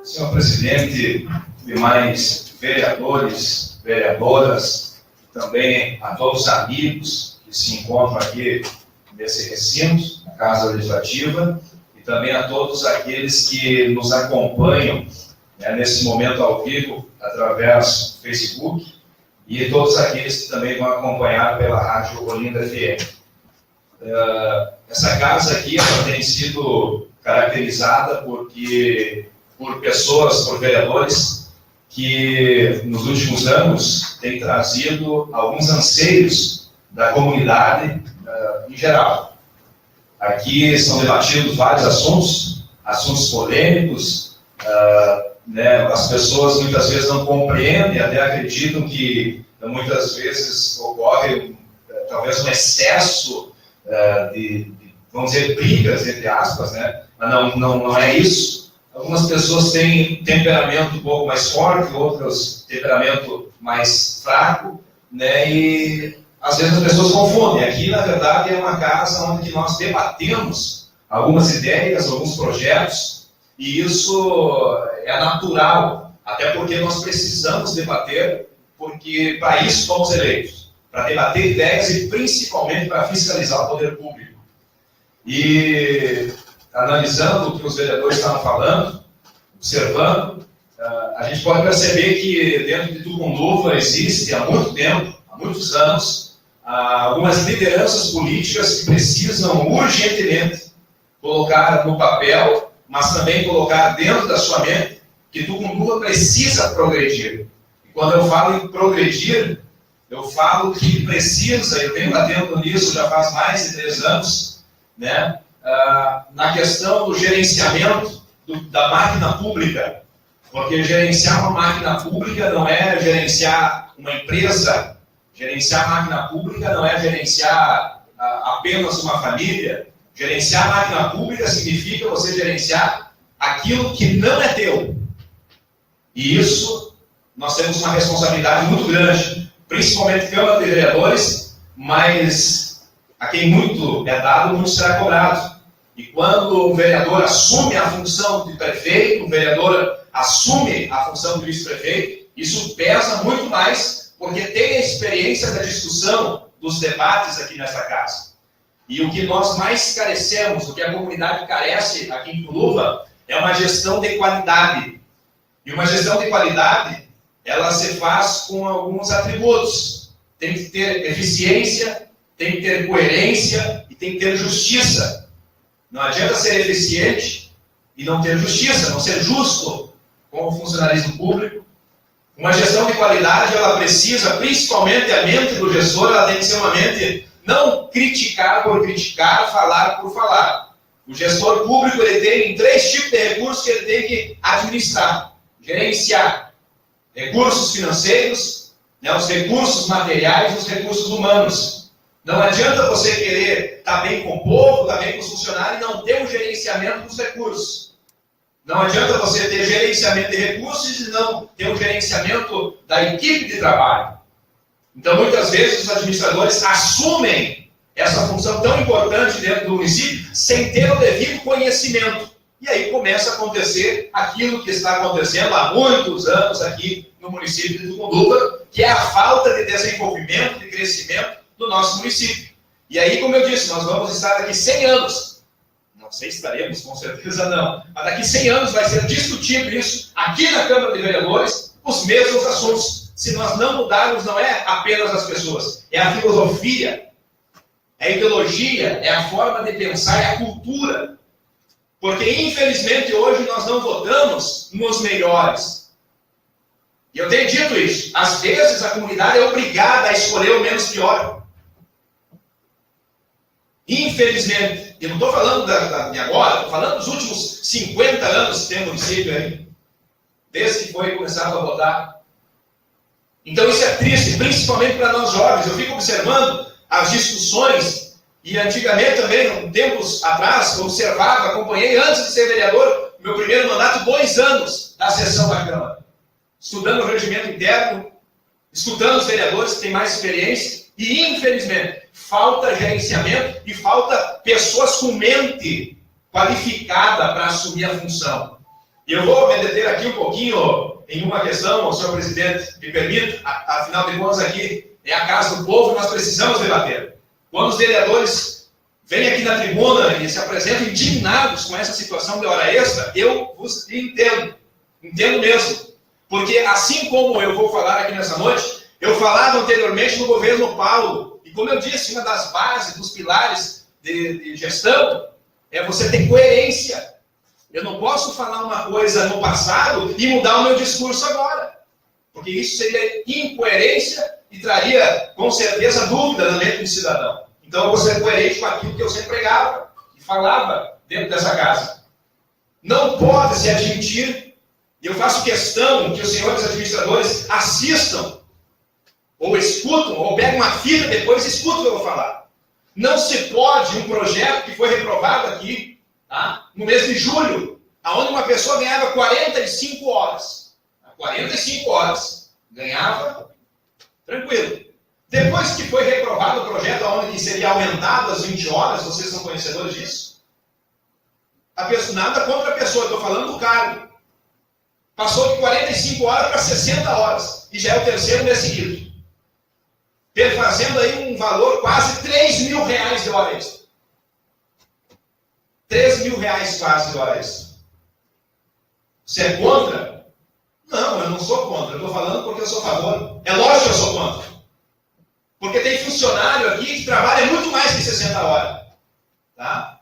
Senhor presidente, demais vereadores, vereadoras, também a todos os amigos que se encontram aqui nesse recinto, na Casa Legislativa, e também a todos aqueles que nos acompanham nesse momento ao vivo, através do Facebook, e todos aqueles que também vão acompanhar pela Rádio Olinda FM. Essa casa aqui ela tem sido caracterizada por pessoas, por vereadores, que nos últimos anos têm trazido alguns anseios da comunidade em geral. Aqui são debatidos vários assuntos polêmicos, as pessoas muitas vezes não compreendem, até acreditam que muitas vezes ocorre talvez um excesso de, vamos dizer, brigas, entre aspas, mas não é isso. Algumas pessoas têm temperamento um pouco mais forte, outras temperamento mais fraco, e às vezes as pessoas confundem. Aqui, na verdade, é uma casa onde nós debatemos algumas ideias, alguns projetos, e isso é natural, até porque nós precisamos debater, porque para isso fomos eleitos, para debater ideias e principalmente para fiscalizar o poder público. E analisando o que os vereadores estavam falando, observando, a gente pode perceber que dentro de Tucunduva existe há muito tempo, há muitos anos, algumas lideranças políticas que precisam urgentemente colocar no papel, mas também colocar dentro da sua mente que Tucunduva precisa progredir. E quando eu falo em progredir, eu falo que precisa, eu venho batendo nisso já faz mais de 3 anos, na questão do gerenciamento da máquina pública, porque gerenciar uma máquina pública não é gerenciar uma empresa, gerenciar a máquina pública não é gerenciar apenas uma família. Gerenciar a máquina pública significa você gerenciar aquilo que não é teu. E isso, nós temos uma responsabilidade muito grande, principalmente Câmara de Vereadores, mas a quem muito é dado, muito será cobrado. E quando o vereador assume a função de prefeito, o vereador assume a função de vice-prefeito, isso pesa muito mais, porque tem a experiência da discussão, dos debates aqui nesta casa. E o que nós mais carecemos, o que a comunidade carece aqui em Tucunduva, é uma gestão de qualidade. E uma gestão de qualidade, ela se faz com alguns atributos. Tem que ter eficiência, tem que ter coerência e tem que ter justiça. Não adianta ser eficiente e não ter justiça, não ser justo com o funcionalismo público. Uma gestão de qualidade, ela precisa, principalmente a mente do gestor, ela tem que ser uma mente não criticar por criticar, falar por falar. O gestor público ele tem 3 tipos de recursos que ele tem que administrar, gerenciar. Recursos financeiros, os recursos materiais e os recursos humanos. Não adianta você querer estar bem com o povo, estar bem com os funcionários e não ter um gerenciamento dos recursos. Não adianta você ter gerenciamento de recursos e não ter um gerenciamento da equipe de trabalho. Então, muitas vezes, os administradores assumem essa função tão importante dentro do município sem ter o devido conhecimento. E aí começa a acontecer aquilo que está acontecendo há muitos anos aqui no município de Tucunduva, que é a falta de desenvolvimento, de crescimento do nosso município. E aí, como eu disse, nós vamos estar daqui 100 anos. Não sei se estaremos, com certeza não. Mas daqui 100 anos vai ser discutido isso aqui na Câmara de Vereadores, os mesmos assuntos. Se nós não mudarmos, não é apenas as pessoas, é a filosofia, é a ideologia, é a forma de pensar, é a cultura. Porque, infelizmente, hoje nós não votamos nos melhores. E eu tenho dito isso. Às vezes, a comunidade é obrigada a escolher o menos pior. Infelizmente. Eu não estou falando de agora, estou falando dos últimos 50 anos que tem o município aí. Desde que foi começado a votar. Então isso é triste, principalmente para nós jovens. Eu fico observando as discussões, e antigamente também, tempos atrás, observava, acompanhei antes de ser vereador, meu primeiro mandato, 2 anos da sessão da Câmara. Estudando o regimento interno, escutando os vereadores que têm mais experiência, e infelizmente, falta gerenciamento e falta pessoas com mente qualificada para assumir a função. E eu vou me deter aqui um pouquinho em uma questão, senhor presidente, me permita, afinal de contas aqui é a casa do povo e nós precisamos debater. Quando os vereadores vêm aqui na tribuna e se apresentam indignados com essa situação de hora extra, eu vos entendo mesmo. Porque assim como eu vou falar aqui nessa noite, eu falava anteriormente no governo Paulo, e como eu disse, uma das bases, dos pilares de gestão, é você ter coerência. Eu não posso falar uma coisa no passado e mudar o meu discurso agora. Porque isso seria incoerência e traria, com certeza, dúvida na mente do cidadão. Então eu vou ser coerente com aquilo que eu sempre pregava e falava dentro dessa casa. Não pode se admitir, e eu faço questão que os senhores administradores assistam, ou escutam, ou pegam uma fita depois e escutam o que eu vou falar. Não se pode um projeto que foi reprovado aqui, tá? No mês de julho, onde uma pessoa ganhava 45 horas. 45 horas. Ganhava tranquilo. Depois que foi reprovado o projeto onde seria aumentado as 20 horas, vocês são conhecedores disso? Nada contra a pessoa, estou falando do cargo. Passou de 45 horas para 60 horas. E já é o terceiro mês seguido. Fazendo aí um valor quase 3 mil reais de hora extra. 3 mil reais quase de hora extra. Você é contra? Não, eu não sou contra. Eu estou falando porque eu sou a favor. É lógico que eu sou contra. Porque tem funcionário aqui que trabalha muito mais que 60 horas. Tá?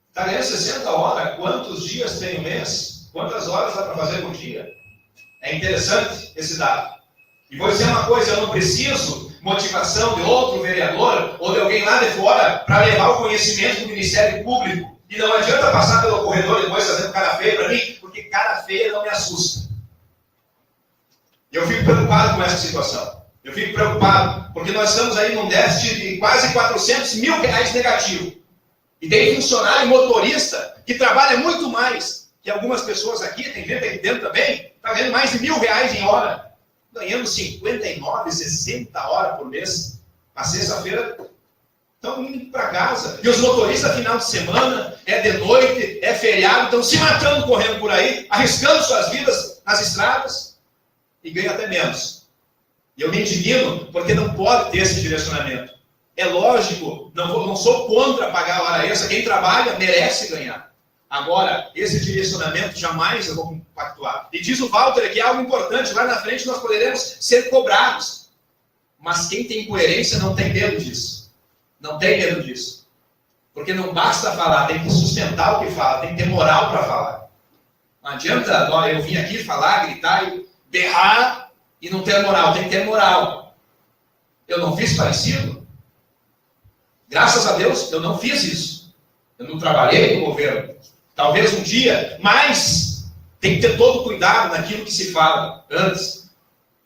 Está ganhando 60 horas? Quantos dias tem o mês? Quantas horas dá para fazer por dia? É interessante esse dado. E vou dizer uma coisa, eu não preciso motivação de outro vereador ou de alguém lá de fora para levar o conhecimento do Ministério Público. E não adianta passar pelo corredor depois fazendo cara feia para mim, porque cara feia não me assusta. Eu fico preocupado com essa situação. Eu fico preocupado, porque nós estamos aí num déficit de quase 400 mil reais negativo. E tem funcionário motorista que trabalha muito mais que algumas pessoas aqui, tem gente aqui dentro também, está ganhando mais de R$1.000 em hora. Ganhando 59, 60 horas por mês. Na sexta-feira estão indo para casa. E os motoristas, final de semana, é de noite, é feriado, estão se matando correndo por aí, arriscando suas vidas nas estradas. E ganham até menos. E eu me indigno porque não pode ter esse direcionamento. É lógico, não sou contra pagar a hora extra. Quem trabalha merece ganhar. Agora, esse direcionamento jamais eu vou compactuar. E diz o Walter aqui algo importante, lá na frente nós poderemos ser cobrados. Mas quem tem coerência não tem medo disso. Não tem medo disso. Porque não basta falar, tem que sustentar o que fala, tem que ter moral para falar. Não adianta eu vir aqui falar, gritar e berrar e não ter moral, tem que ter moral. Eu não fiz parecido? Graças a Deus, eu não fiz isso. Eu não trabalhei no governo. Talvez um dia, mas tem que ter todo cuidado naquilo que se fala antes.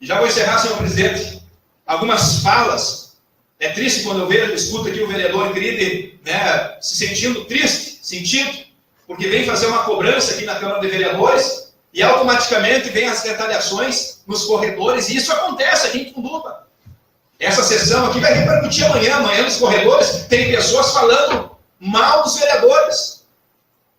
E já vou encerrar, senhor presidente. Algumas falas, é triste quando eu escuto aqui o vereador Gride, né, se sentindo triste, sentido, porque vem fazer uma cobrança aqui na Câmara de Vereadores e automaticamente vem as retaliações nos corredores, e isso acontece aqui em Itunduba. Essa sessão aqui vai repercutir amanhã nos corredores, tem pessoas falando mal dos vereadores.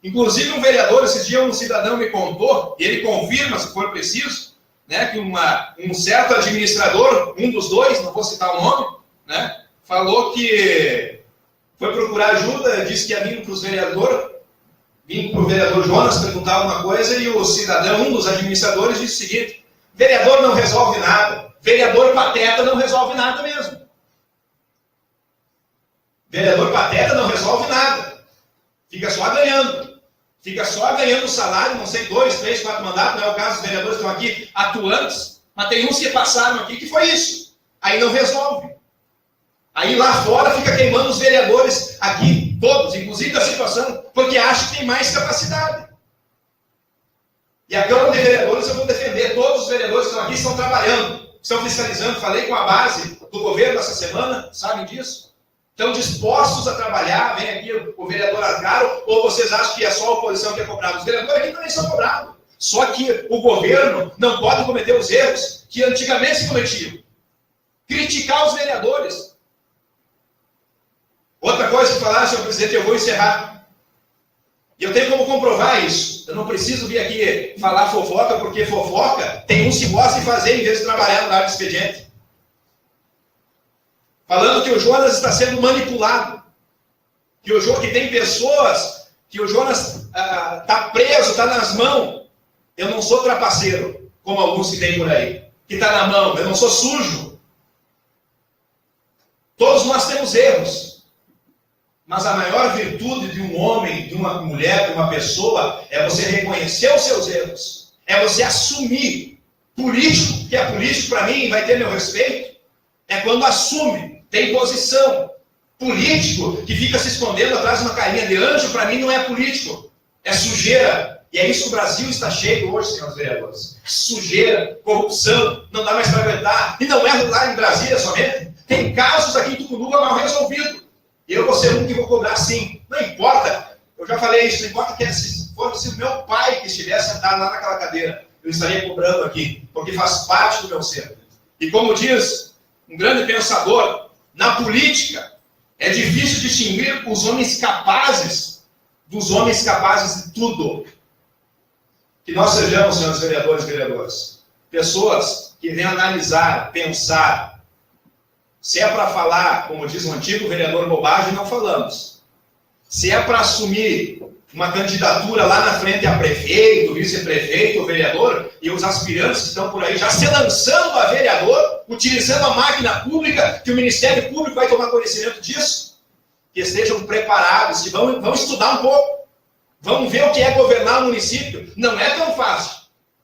Inclusive um vereador, esse dia um cidadão me contou, e ele confirma, se for preciso, né, que um certo administrador, um dos dois, não vou citar o nome, né, falou que foi procurar ajuda, disse que ia vir para o vereador Jonas perguntar alguma coisa, e o cidadão, um dos administradores, disse o seguinte: vereador não resolve nada, vereador pateta não resolve nada mesmo. Vereador pateta não resolve nada. Fica só ganhando. Fica só ganhando salário, não sei, 2, 3, 4 mandatos, não é o caso dos vereadores que estão aqui atuantes, mas tem uns que passaram aqui que foi isso. Aí não resolve. Aí lá fora fica queimando os vereadores aqui, todos, inclusive da situação, porque acha que tem mais capacidade. E a Câmara de Vereadores eu vou defender, todos os vereadores que estão aqui estão trabalhando, estão fiscalizando, falei com a base do governo essa semana, sabem disso? Estão dispostos a trabalhar, vem aqui o vereador Asgaro, ou vocês acham que é só a oposição que é cobrada? Os vereadores aqui também são cobrados. Só que o governo não pode cometer os erros que antigamente se cometiam. Criticar os vereadores. Outra coisa que falaram, senhor presidente, eu vou encerrar. E eu tenho como comprovar isso. Eu não preciso vir aqui falar fofoca, porque fofoca tem uns que gostam de fazer em vez de trabalhar no área de expediente. Falando que o Jonas está sendo manipulado. Que tem pessoas, que o Jonas está preso, está nas mãos. Eu não sou trapaceiro, como alguns que tem por aí. Que está na mão, eu não sou sujo. Todos nós temos erros. Mas a maior virtude de um homem, de uma mulher, de uma pessoa, é você reconhecer os seus erros. É você assumir. Político, que é político para mim, vai ter meu respeito, é quando assume, tem posição. Político que fica se escondendo atrás de uma carinha de anjo, para mim não é político. É sujeira. E é isso que o Brasil está cheio hoje, senhores vereadores. Sujeira, corrupção, não dá mais para aguentar. E não é lá em Brasília somente. Tem casos aqui em Tucuruva mal resolvidos. E eu vou ser um que vou cobrar sim. Não importa, eu já falei isso, não importa que se fosse o meu pai que estivesse sentado lá naquela cadeira, eu estaria cobrando aqui, porque faz parte do meu ser. E como diz um grande pensador, na política é difícil distinguir os homens capazes dos homens capazes de tudo. Que nós sejamos, senhores vereadores e vereadoras, pessoas que venham analisar, pensar. Se é para falar, como diz o antigo vereador, bobagem, não falamos. Se é para assumir uma candidatura lá na frente a prefeito, vice-prefeito, vereador, e os aspirantes que estão por aí já se lançando a vereador, utilizando a máquina pública, que o Ministério Público vai tomar conhecimento disso, que estejam preparados, que vão estudar um pouco, vão ver o que é governar o município. Não é tão fácil.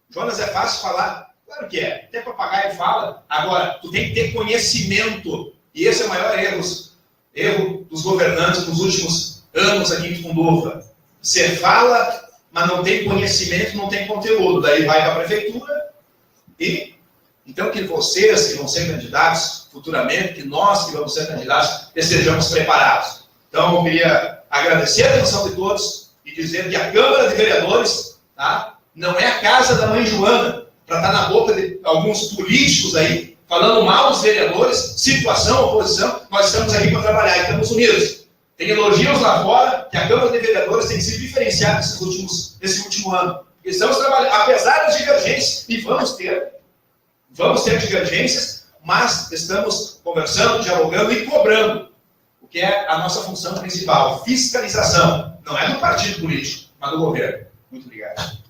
Jonas, é fácil falar? Claro que é. Até papagaio fala. Agora, tu tem que ter conhecimento. E esse é o maior erro dos governantes nos últimos anos aqui em Tucuruva. Você fala, mas não tem conhecimento, não tem conteúdo. Daí vai para a prefeitura e... Então, que vocês que vão ser candidatos futuramente, que nós que vamos ser candidatos, estejamos preparados. Então, eu queria agradecer a atenção de todos e dizer que a Câmara de Vereadores, tá, não é a casa da mãe Joana, para estar na boca de alguns políticos aí, falando mal dos vereadores, situação, oposição. Nós estamos aqui para trabalhar e estamos unidos. Tem elogios lá fora que a Câmara de Vereadores tem se diferenciado nesse último ano. Estamos trabalhando, apesar das divergências, e vamos ter divergências, mas estamos conversando, dialogando e cobrando, o que é a nossa função principal, fiscalização. Não é do partido político, mas do governo. Muito obrigado.